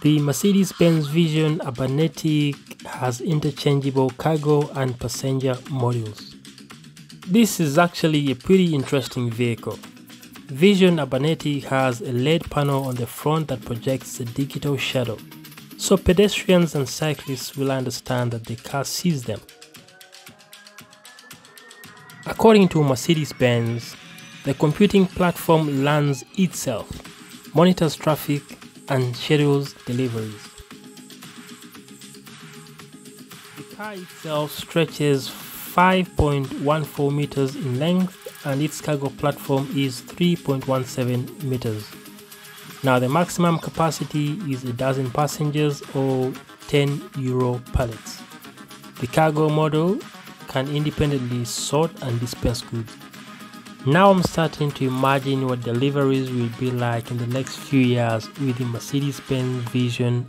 The Mercedes-Benz Vision Urbanetic has interchangeable cargo and passenger modules. This is actually a pretty interesting vehicle. Vision Urbanetic has a LED panel on the front that projects a digital shadow, so pedestrians and cyclists will understand that the car sees them. According to Mercedes-Benz, the computing platform learns itself, monitors traffic, and schedules deliveries. The car itself stretches 5.14 meters in length and its cargo platform is 3.17 meters. Now the maximum capacity is a dozen passengers or 10 euro pallets. The cargo model can independently sort and dispense goods. Now I'm starting to imagine what deliveries will be like in the next few years with the Mercedes-Benz Vision